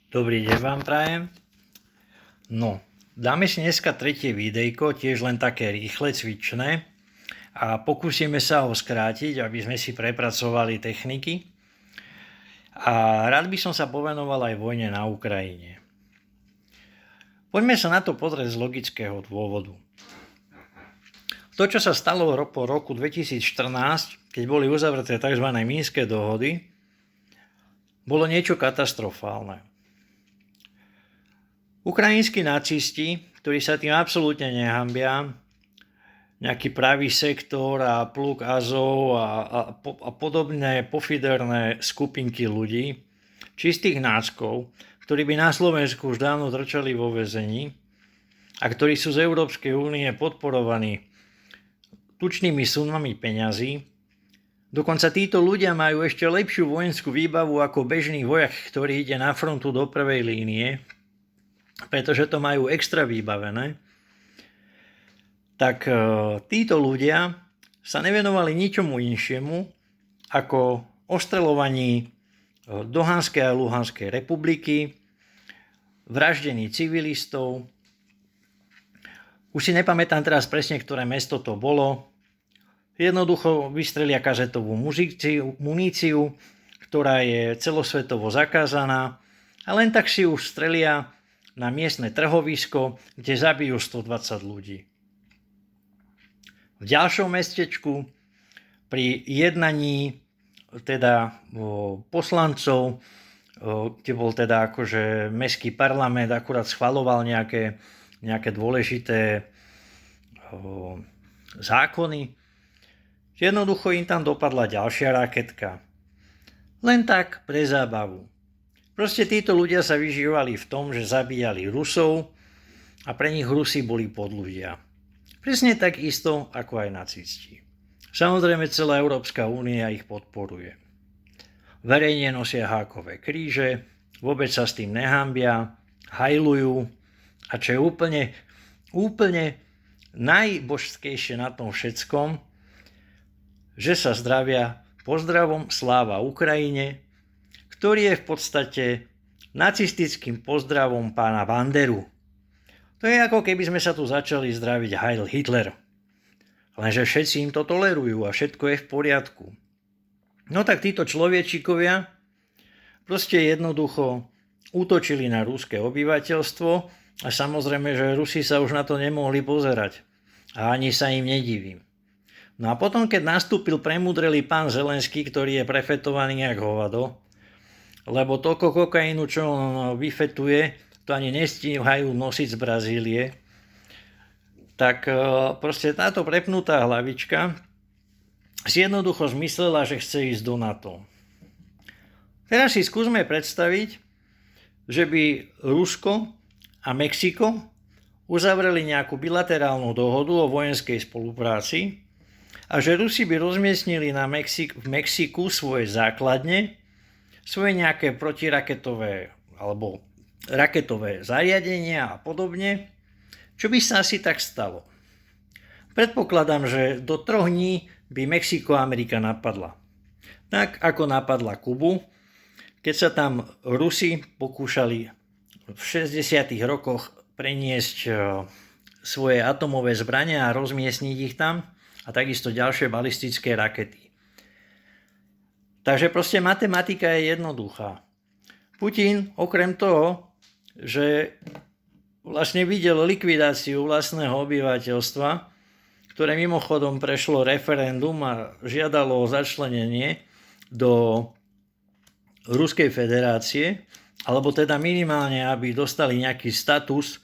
Dobrý deň vám prajem. No, dáme si dneska tretie videjko, tiež len také rýchle, cvičné a pokúsime sa ho skrátiť, aby sme si prepracovali techniky. A rád by som sa povenoval aj vojne na Ukrajine. Poďme sa na to pozrieť z logického dôvodu. To, čo sa stalo po roku 2014, keď boli uzavreté tzv. Minské dohody, bolo niečo katastrofálne. Ukrajinskí nacisti, ktorí sa tým absolútne nehanbia, nejaký pravý sektor a pluk Azov a podobné pofiderné skupinky ľudí, čistých náckov, ktorí by na Slovensku už dávno trčali vo väzení a ktorí sú z Európskej únie podporovaní tučnými sumami peňazí. Dokonca títo ľudia majú ešte lepšiu vojenskú výbavu ako bežný vojak, ktorý ide na frontu do prvej línie, pretože to majú extra vybavené. Tak títo ľudia sa nevenovali ničomu inšiemu ako ostreľovaní Dohanskej a Luhanskej republiky, vraždení civilistov. Už si nepamätám teraz presne, ktoré mesto to bolo. Jednoducho vystrelia kazetovú muníciu, ktorá je celosvetovo zakázaná, a len tak si už strelia na miestne trhovisko, kde zabijú 120 ľudí. V ďalšom mestečku pri jednaní teda poslancov, kde bol teda akože mestský parlament, akurát schvaľoval nejaké dôležité zákony. Jednoducho im tam dopadla ďalšia raketka. Len tak pre zábavu. Proste títo ľudia sa vyžívali v tom, že zabíjali Rusov a pre nich Rusi boli podľudia. Presne tak isto ako aj nacisti. Samozrejme celá Európska únia ich podporuje. Verejne nosia hákové kríže, vôbec sa s tým nehanbia, hajlujú a čo je úplne najbožskejšie na tom všetkom, že sa zdravia pozdravom Sláva Ukrajine, ktorý je v podstate nacistickým pozdravom pána Banderu. To je ako keby sme sa tu začali zdraviť Heil Hitler. Lenže všetci im to tolerujú a všetko je v poriadku. No tak títo človečíkovia proste jednoducho útočili na ruské obyvateľstvo a samozrejme, že Rusi sa už na to nemohli pozerať. A ani sa im nedivím. No a potom, keď nastúpil premudrelý pán Zelenský, ktorý je prefetovaný jak hovado, lebo toľko kokainu, čo on vyfetuje, to ani nestíhajú nosiť z Brazílie, tak proste táto prepnutá hlavička si jednoducho zmyslela, že chce ísť do NATO. Teraz si skúsme predstaviť, že by Rusko a Mexiko uzavreli nejakú bilaterálnu dohodu o vojenskej spolupráci a že Rusi by rozmiestnili v Mexiku svoje základne, svoje nejaké protiraketové alebo raketové zariadenia a podobne, čo by sa asi tak stalo. Predpokladám, že do 3 dní by Mexiko a Amerika napadla. Tak ako napadla Kubu, keď sa tam Rusi pokúšali v 60. rokoch preniesť svoje atomové zbrania a rozmiestniť ich tam a takisto ďalšie balistické rakety. Takže proste matematika je jednoduchá. Putin okrem toho, že vlastne videl likvidáciu vlastného obyvateľstva, ktoré mimochodom prešlo referendum a žiadalo o začlenenie do Ruskej federácie, alebo teda minimálne, aby dostali nejaký status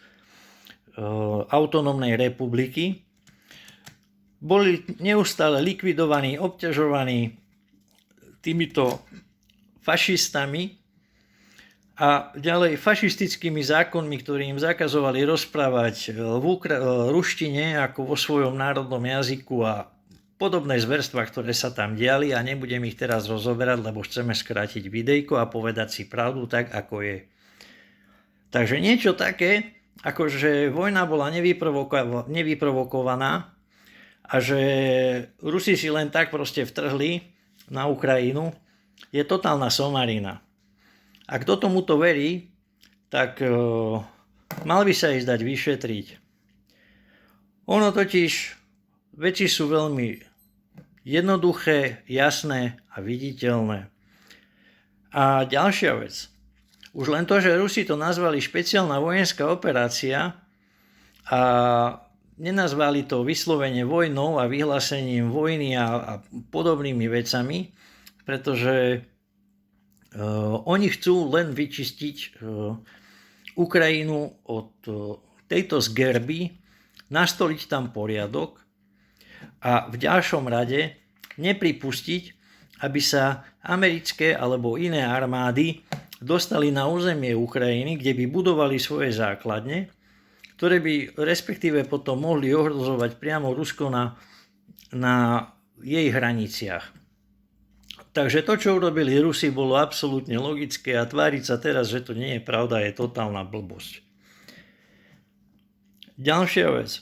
autonómnej republiky, boli neustále likvidovaní, obťažovaní týmito fašistami a ďalej fašistickými zákonmi, ktorí im zakazovali rozprávať v ruštine ako vo svojom národnom jazyku a podobné zverstvá, ktoré sa tam diali, a nebudem ich teraz rozoberať, lebo chceme skrátiť videjko a povedať si pravdu tak, ako je. Takže niečo také, ako že vojna bola nevyprovokovaná a že Rusi si len tak proste vtrhli na Ukrajinu, je totálna somarina. A kto tomuto verí, tak mal by sa ísť dať vyšetriť. Ono totiž, veci sú veľmi jednoduché, jasné a viditeľné. A ďalšia vec. Už len to, že Rusi to nazvali špeciálna vojenská operácia a nenazvali to vyslovene vojnou a vyhlásením vojny a podobnými vecami, pretože oni chcú len vyčistiť Ukrajinu od tejto zgerby, nastoliť tam poriadok a v ďalšom rade nepripustiť, aby sa americké alebo iné armády dostali na územie Ukrajiny, kde by budovali svoje základne, ktoré by respektíve potom mohli ohrozovať priamo Rusko na jej hraniciach. Takže to, čo urobili Rusi, bolo absolútne logické a tváriť sa teraz, že to nie je pravda, je totálna blbosť. Ďalšia vec.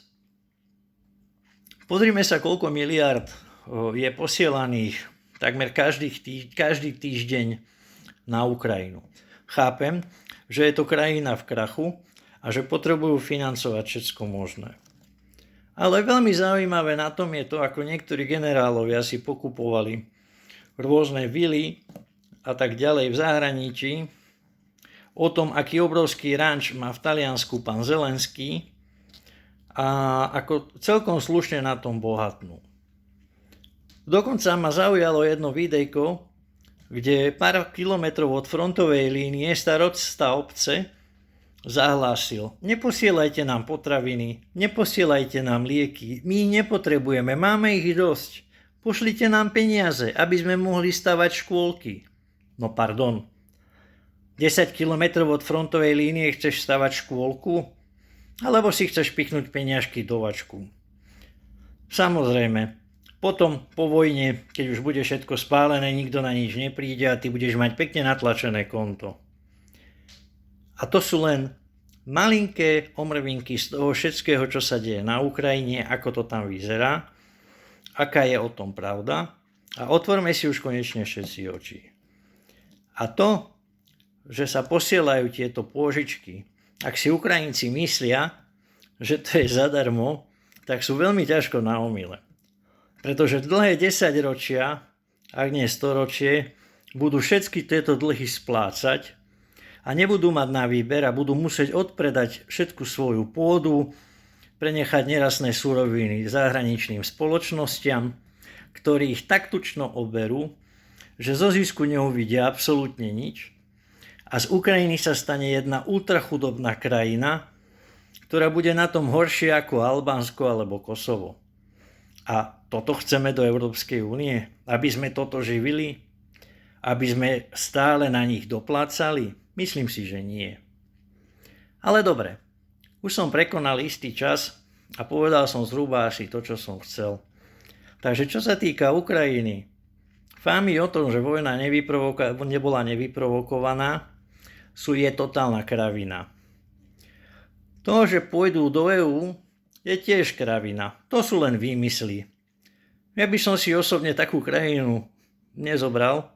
Pozrime sa, koľko miliárd je posielaných takmer každý týždeň na Ukrajinu. Chápem, že je to krajina v krachu a že potrebujú financovať všetko možné. Ale veľmi zaujímavé na tom je to, ako niektorí generálovia si pokupovali rôzne vily a tak ďalej v zahraničí, o tom, aký obrovský ranč má v Taliansku pán Zelenský a ako celkom slušne na tom bohatnú. Dokonca ma zaujalo jedno videjko, kde pár kilometrov od frontovej línie starostá obce zahlásil: neposielajte nám potraviny, neposielajte nám lieky, my ich nepotrebujeme, máme ich dosť. Pošlite nám peniaze, aby sme mohli stavať škôlky. No pardon, 10 kilometrov od frontovej línie chceš stavať škôlku? Alebo si chceš pichnúť peniažky do vačku? Samozrejme, potom po vojne, keď už bude všetko spálené, nikto na nič nepríde a ty budeš mať pekne natlačené konto. A to sú len malinké omrvinky z toho všetkého, čo sa deje na Ukrajine, ako to tam vyzerá, aká je o tom pravda, a otvorme si už konečne všetci oči. A to, že sa posielajú tieto pôžičky, ak si Ukrajinci myslia, že to je zadarmo, tak sú veľmi ťažko na omyle. Pretože dlhé 10 ročia, ak nie storočie, budú všetky tieto dlhy splácať a nebudú mať na výber a budú musieť odpredať všetku svoju pôdu, prenechať nerastné suroviny zahraničným spoločnostiam, ktorí ich tak tučno oberú, že zo zisku neuvidia absolútne nič a z Ukrajiny sa stane jedna ultrachudobná krajina, ktorá bude na tom horšie ako Albánsko alebo Kosovo. A toto chceme do Európskej únie? Aby sme toto živili? Aby sme stále na nich doplácali? Myslím si, že nie. Ale dobre, už som prekonal istý čas a povedal som zhruba asi to, čo som chcel. Takže čo sa týka Ukrajiny, fámy o tom, že vojna nebola nevyprovokovaná, je totálna kravina. To, že pôjdu do EÚ, je tiež kravina. To sú len výmysly. Ja by som si osobne takú krajinu nezobral,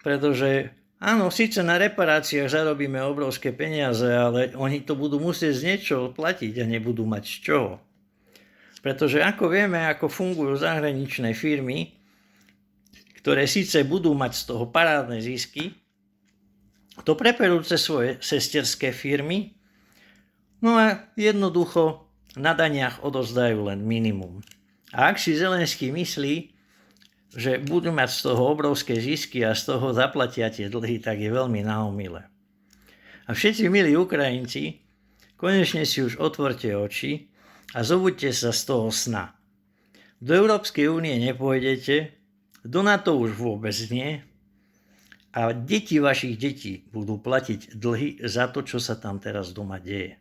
pretože áno, síce na reparáciách zarobíme obrovské peniaze, ale oni to budú musieť z niečoho platiť a nebudú mať z čoho. Pretože ako vieme, ako fungujú zahraničné firmy, ktoré síce budú mať z toho parádne zisky, to preperú cez svoje sesterské firmy, no a jednoducho na daniach odovzdajú len minimum. A ak si Zelenský myslí, že budú mať z toho obrovské zisky a z toho zaplatia tie dlhy, tak je veľmi na omyle. A všetci milí Ukrajinci, konečne si už otvorte oči a zobuďte sa z toho sna. Do Európskej únie nepôjdete, do NATO už vôbec nie a deti vašich detí budú platiť dlhy za to, čo sa tam teraz doma deje.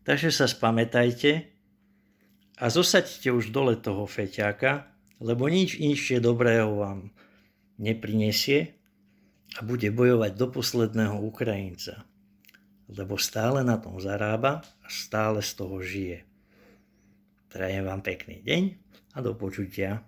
Takže sa spamätajte a zosaďte už dole toho feťáka, lebo nič inšie dobrého vám neprinesie a bude bojovať do posledného Ukrajinca. Lebo stále na tom zarába a stále z toho žije. Prajem vám pekný deň a do počutia.